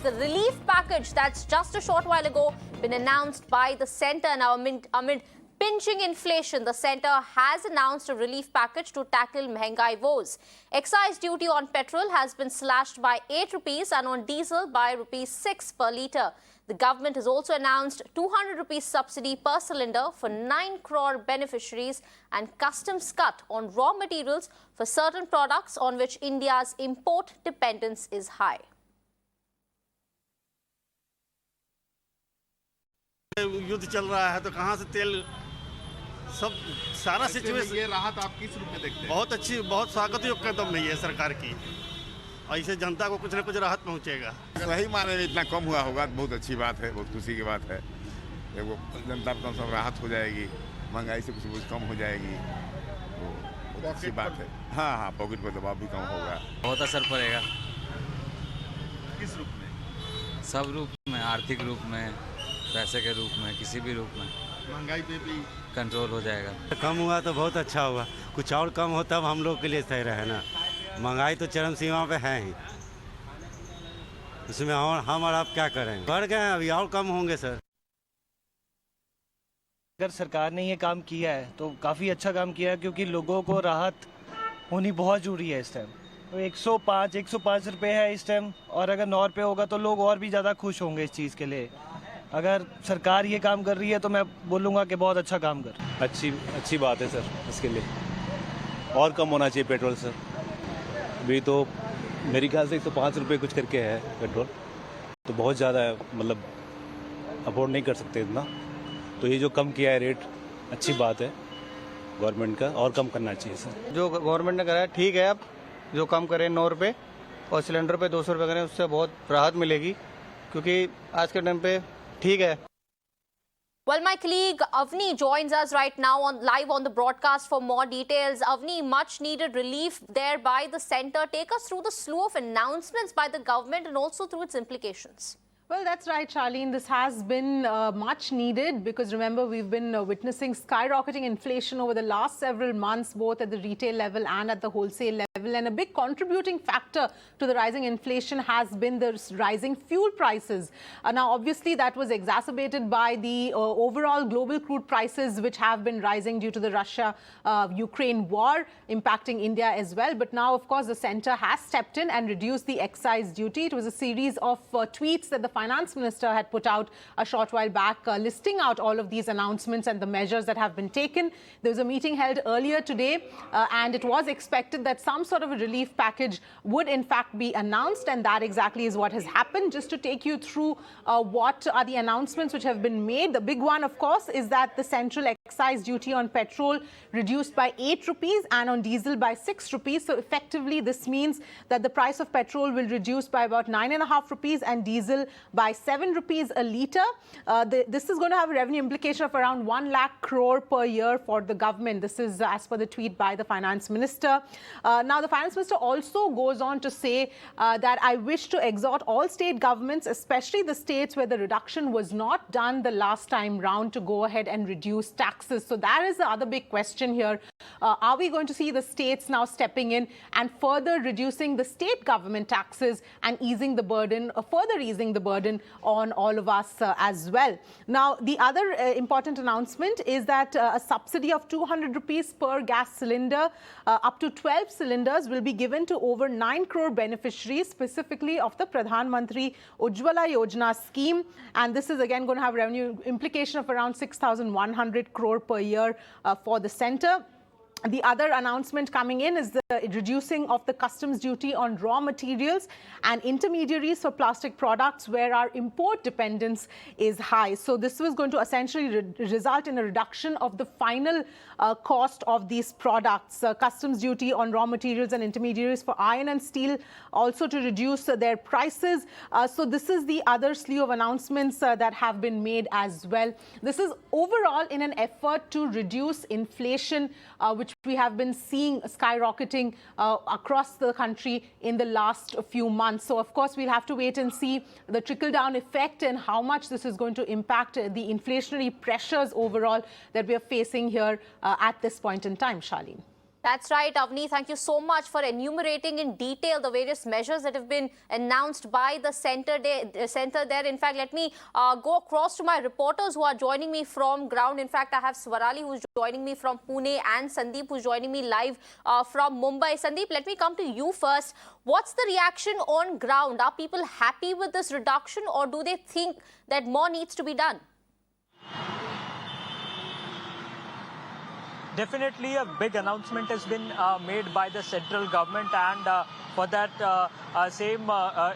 The relief package that's just a short while ago been announced by the centre. Now, amid pinching inflation, the centre has announced a relief package to tackle mehengai woes. Excise duty on petrol has been slashed by 8 rupees and on diesel by rupees 6 per litre. The government has also announced 200 rupees subsidy per cylinder for 9 crore beneficiaries and customs cut on raw materials for certain products on which India's import dependence is high. युद्ध चल रहा है तो कहाँ से तेल सब सारा सिचुएशन। ये राहत आप किस रूप में देखते हैं? बहुत अच्छी, बहुत स्वागत योग्य कदम नहीं है सरकार की। ऐसे जनता को कुछ न कुछ राहत पहुँचेगा। सही माने में इतना कम हुआ होगा, बहुत अच्छी बात है, बहुत खुशी की बात है। वो जनता को सब राहत हो जाएगी, महंगाई से कुछ कम हो जाएगी, बहुत अच्छी बात है। हाँ हाँ, पॉकेट पर दबाव भी कम होगा। बहुत असर पड़ेगा। किस रूप में? सब रूप में, आर्थिक रूप में, पैसे के रूप में, किसी भी रूप में महंगाई पे भी कंट्रोल हो जाएगा। कम हुआ तो बहुत अच्छा हुआ, कुछ और कम हो तब हम लोग के लिए सही रहे ना। महंगाई तो चरम सीमा पे है ही, उसमें हम और आप क्या करें, बढ़ गए हैं, अभी और कम होंगे सर। अगर सरकार ने ये काम किया है तो काफ़ी अच्छा काम किया है, क्योंकि लोगों को राहत होनी बहुत ज़रूरी है इस टाइम। तो 105 रुपये है इस टाइम, और अगर 9 रुपये होगा तो लोग और भी ज़्यादा खुश होंगे इस चीज़ के लिए। अगर सरकार ये काम कर रही है तो मैं बोलूँगा कि बहुत अच्छा काम कर। अच्छी बात है सर, इसके लिए और कम होना चाहिए पेट्रोल सर। अभी तो मेरे ख्याल से 105 रुपये कुछ करके है पेट्रोल, तो बहुत ज़्यादा है, मतलब अफोर्ड नहीं कर सकते इतना। तो ये जो कम किया है रेट, अच्छी बात है गवर्नमेंट का, और कम करना चाहिए सर। जो गवर्नमेंट ने करा है ठीक है, अब जो कम करें 9 रुपये और सिलेंडर पे 200 रुपये करें, उससे बहुत राहत मिलेगी, क्योंकि आज के टाइम पे ठीक है। Well, my colleague Avni joins us right now live on the broadcast for more details. Avni, much needed relief there by the centre. Take us through the slew of announcements by the government and also through its implications. Well, that's right, Charlene. This has been much needed because remember, we've been witnessing skyrocketing inflation over the last several months, both at the retail level and at the wholesale level. And a big contributing factor to the rising inflation has been the rising fuel prices. Now, obviously, that was exacerbated by the overall global crude prices, which have been rising due to the Russia-Ukraine war, impacting India as well. But now, of course, the centre has stepped in and reduced the excise duty. It was a series of tweets that the Finance Minister had put out a short while back, listing out all of these announcements and the measures that have been taken. There was a meeting held earlier today, and it was expected that some sort of a relief package would in fact be announced, and that exactly is what has happened. Just to take you through what are the announcements which have been made, the big one, of course, is that the central excise duty on petrol reduced by 8 rupees and on diesel by 6 rupees. So effectively, this means that the price of petrol will reduce by about 9.5 rupees and diesel by 7 rupees a litre. This is going to have a revenue implication of around 1 lakh crore per year for the government. This is as per the tweet by the Finance Minister. Now, the Finance Minister also goes on to say that I wish to exhort all state governments, especially the states where the reduction was not done the last time round, to go ahead and reduce taxes. So that is the other big question here. Are we going to see the states now stepping in and further reducing the state government taxes and easing the burden, further easing the burden on all of us as well? Now, the other important announcement is that a subsidy of 200 rupees per gas cylinder, up to 12 cylinders, will be given to over 9 crore beneficiaries, specifically of the Pradhan Mantri Ujjwala Yojana scheme. And this is again going to have revenue implication of around 6,100 crore per year for the centre. The other announcement coming in is the reducing of the customs duty on raw materials and intermediaries for plastic products where our import dependence is high. So this was going to essentially result in a reduction of the final cost of these products. Customs duty on raw materials and intermediaries for iron and steel also to reduce their prices. So this is the other slew of announcements that have been made as well. This is overall in an effort to reduce inflation, which we have been seeing skyrocketing across the country in the last few months. So, of course, we'll have to wait and see the trickle-down effect and how much this is going to impact the inflationary pressures overall that we are facing here at this point in time, Charlene. That's right, Avni. Thank you so much for enumerating in detail the various measures that have been announced by the centre there. In fact, let me go across to my reporters who are joining me from ground. In fact, I have Swarali who's joining me from Pune and Sandeep who's joining me live from Mumbai. Sandeep, let me come to you first. What's the reaction on ground? Are people happy with this reduction, or do they think that more needs to be done? Definitely a big announcement has been made by the central government, and for that same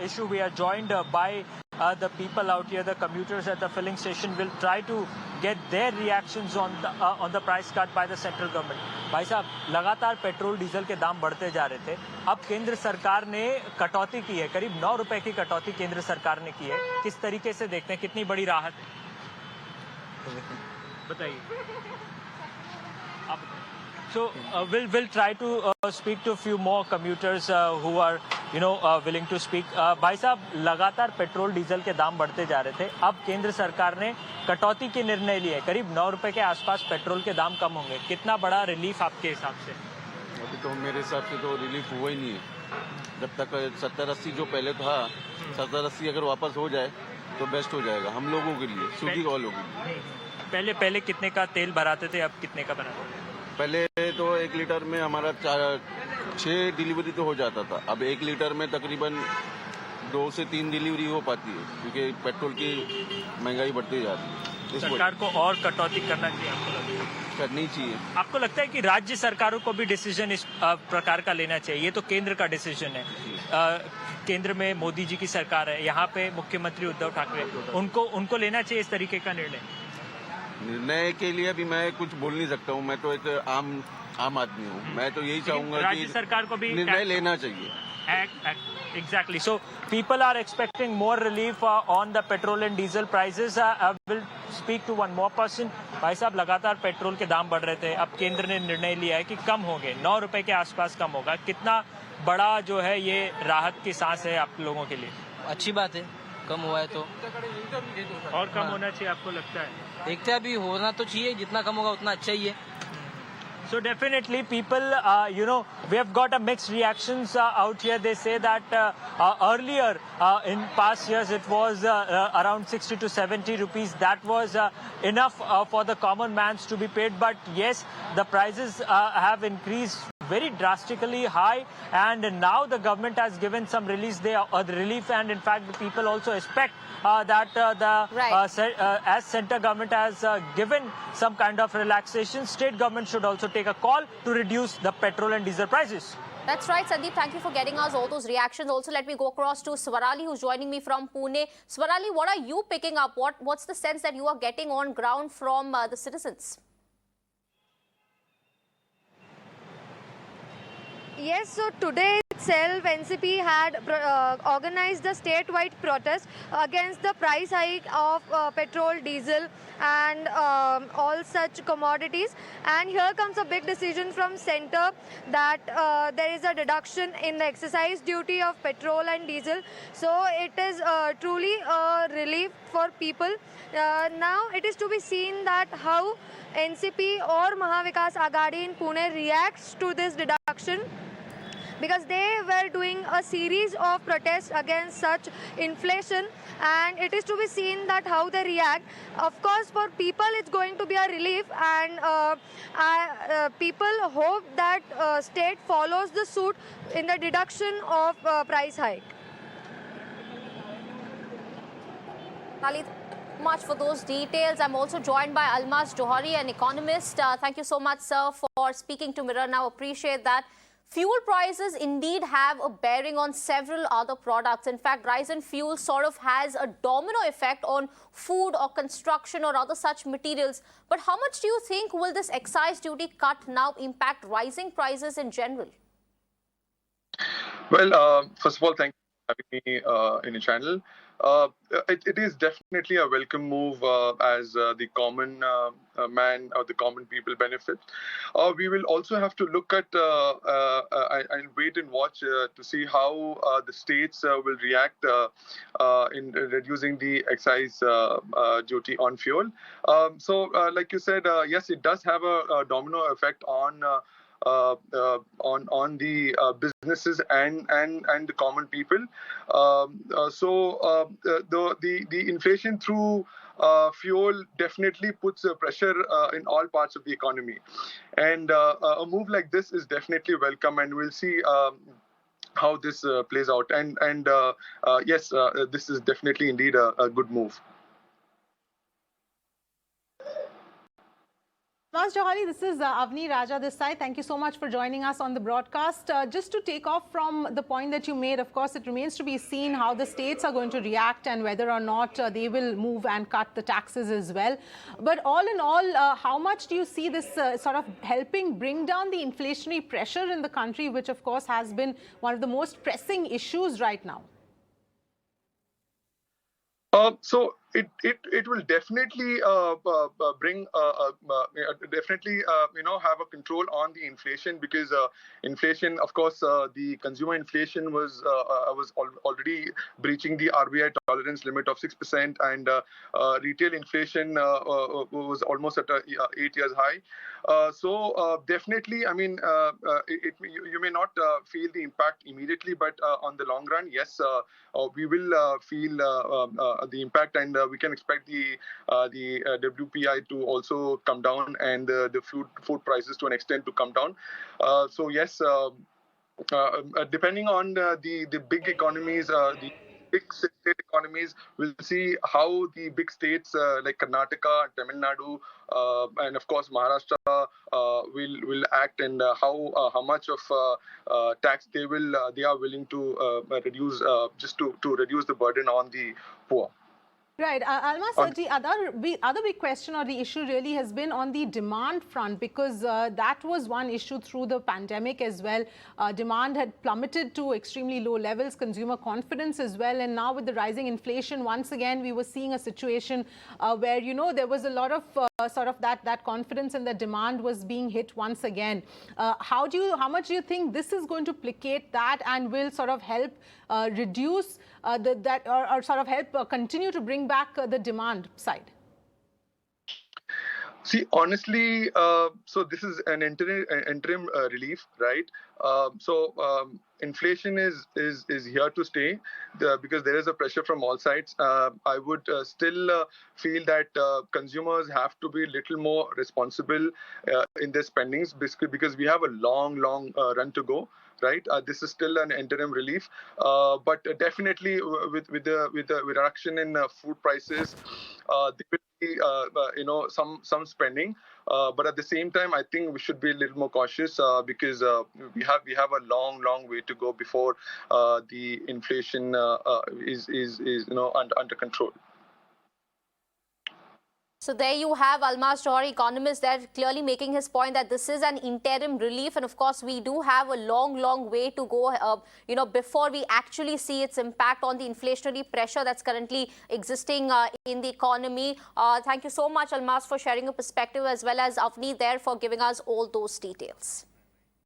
issue we are joined by the people out here, the commuters at the filling station. Will try to get their reactions on the price cut by the central government. भाई साहब, लगातार petrol diesel के दाम बढ़ते जा रहे थे. अब केंद्र सरकार ने कटौती की है, करीब 9 रुपए की कटौती केंद्र सरकार ने की है. किस तरीके से देखते हैं, कितनी बड़ी राहत है, बताइए. So we'll try to speak to a few more commuters who are willing to speak. भाई साहब, लगातार पेट्रोल डीजल के दाम बढ़ते जा रहे थे. अब केंद्र सरकार ने कटौती की निर्णय लिया है. करीब 9 रुपए के आसपास पेट्रोल के दाम कम होंगे. कितना बड़ा रिलीफ आपके हिसाब से? अभी तो मेरे हिसाब से तो रिलीफ हुआ ही नहीं है. जब तक 70-80 जो पहले था, 70-80 अगर वापस हो जाए तो बेस्ट हो जाएगा हम लोगों के लिए, स्विगी वालों के लिए. पहले कितने का तेल भराते थे, अब कितने का भराते थे? पहले तो 1 लीटर में हमारा 6 डिलीवरी तो हो जाता था. अब 1 लीटर में तकरीबन 2 से 3 डिलीवरी हो पाती है, क्योंकि पेट्रोल की महंगाई बढ़ती जा रही है. सरकार को और कटौती करना चाहिए, आपको लगता है? करनी चाहिए. आपको लगता है कि राज्य सरकारों को भी डिसीजन इस प्रकार का लेना चाहिए? ये तो केंद्र का डिसीजन है. केंद्र में मोदी जी की सरकार है, यहाँ पे मुख्यमंत्री उद्धव ठाकरे, उनको लेना चाहिए इस तरीके का निर्णय. निर्णय के लिए अभी मैं कुछ बोल नहीं सकता हूँ. मैं तो एक आम आदमी हूँ. मैं तो यही चाहूंगा राज्य सरकार को भी निर्णय लेना चाहिए. Exactly. So people are expecting more relief on the petrol and diesel prices. I will speak to one more person. भाई साहब, लगातार पेट्रोल के दाम बढ़ रहे थे. अब केंद्र ने निर्णय लिया है कि कम होंगे, 9 रुपए के आसपास कम होगा. कितना बड़ा जो है ये राहत की सांस है आप लोगों के लिए? अच्छी बात है, कम हुआ है तो. और कम होना चाहिए, आपको लगता है? देखते हैं, अभी होना तो चाहिए, जितना कम होगा उतना अच्छा ही है. So definitely people, we have got a mixed reactions out here. They say that earlier in past years it was around 60 to 70 rupees. That was enough for the common mans to be paid. But yes, the prices have increased very drastically high, and now the government has given some relief, and in fact the people also expect that as center government has given some kind of relaxation, state government should also take a call to reduce the petrol and diesel prices. That's right, Sandeep. Thank you for getting us all those reactions. Also, let me go across to Swarali, who's joining me from Pune. Swarali, what are you picking up? What's the sense that you are getting on ground from the citizens? Yes, so today itself NCP had organized the statewide protest against the price hike of petrol, diesel and all such commodities. And here comes a big decision from centre that there is a deduction in the excise duty of petrol and diesel. So it is truly a relief for people. Now it is to be seen that how NCP or Mahavikas Aghadi in Pune reacts to this deduction, because they were doing a series of protests against such inflation, and it is to be seen that how they react. Of course, for people it's going to be a relief, and people hope that state follows the suit in the deduction of price hike. Ali, much for those details. I'm also joined by Almaz Johari, an economist. Thank you so much, sir, for speaking to Mirror Now. Appreciate that. Fuel prices indeed have a bearing on several other products. In fact, rise in fuel sort of has a domino effect on food or construction or other such materials. But how much do you think will this excise duty cut now impact rising prices in general? Well, first of all, thank you for having me in your channel. It is definitely a welcome move as the common man or the common people benefit. We will also have to look at and wait and watch to see how the states will react in reducing the excise duty on fuel. So, like you said, yes, it does have a domino effect on on the businesses and the common people. The inflation through fuel definitely puts pressure in all parts of the economy, and a move like this is definitely welcome, and we'll see how this plays out. Yes, this is definitely indeed a good move. Mas Johari, this is Avni Raja this side. Thank you so much for joining us on the broadcast. Just to take off from the point that you made, of course, it remains to be seen how the states are going to react and whether or not they will move and cut the taxes as well. But all in all, how much do you see this sort of helping bring down the inflationary pressure in the country, which of course has been one of the most pressing issues right now? So it will definitely bring definitely have a control on the inflation, because inflation, of course, the consumer inflation was already breaching the RBI tolerance limit of 6%, and retail inflation was almost at a 8 years high. Definitely, I mean, you may not feel the impact immediately, but on the long run, yes, we will feel the impact, and we can expect the WPI to also come down, and the food prices to an extent to come down. Yes, depending on the big economies, the big state economies, we'll see how the big states like Karnataka, Tamil Nadu, and of course Maharashtra will act, and how much of tax they are willing to reduce, just to reduce the burden on the poor. Right. Almas, the other big question or the issue really has been on the demand front, because that was one issue through the pandemic as well. Demand had plummeted to extremely low levels, consumer confidence as well. And now with the rising inflation, once again, we were seeing a situation where, there was a lot of sort of that confidence and the demand was being hit once again. How much do you think this is going to placate that and will sort of help reduce or sort of help continue to bring back the demand side? See, honestly, so this is an interim relief, right? Inflation is here to stay, because there is a pressure from all sides. I would still feel that consumers have to be a little more responsible in their spendings, because we have a long run to go. Right, this is still an interim relief, but definitely with the reduction in food prices, there will be some spending. But at the same time, I think we should be a little more cautious, because we have a long way to go before the inflation is under control. So there you have Almas Johari, economist, there clearly making his point that this is an interim relief, and of course we do have a long way to go, before we actually see its impact on the inflationary pressure that's currently existing in the economy. Thank you so much, Almas, for sharing your perspective, as well as Avni there for giving us all those details.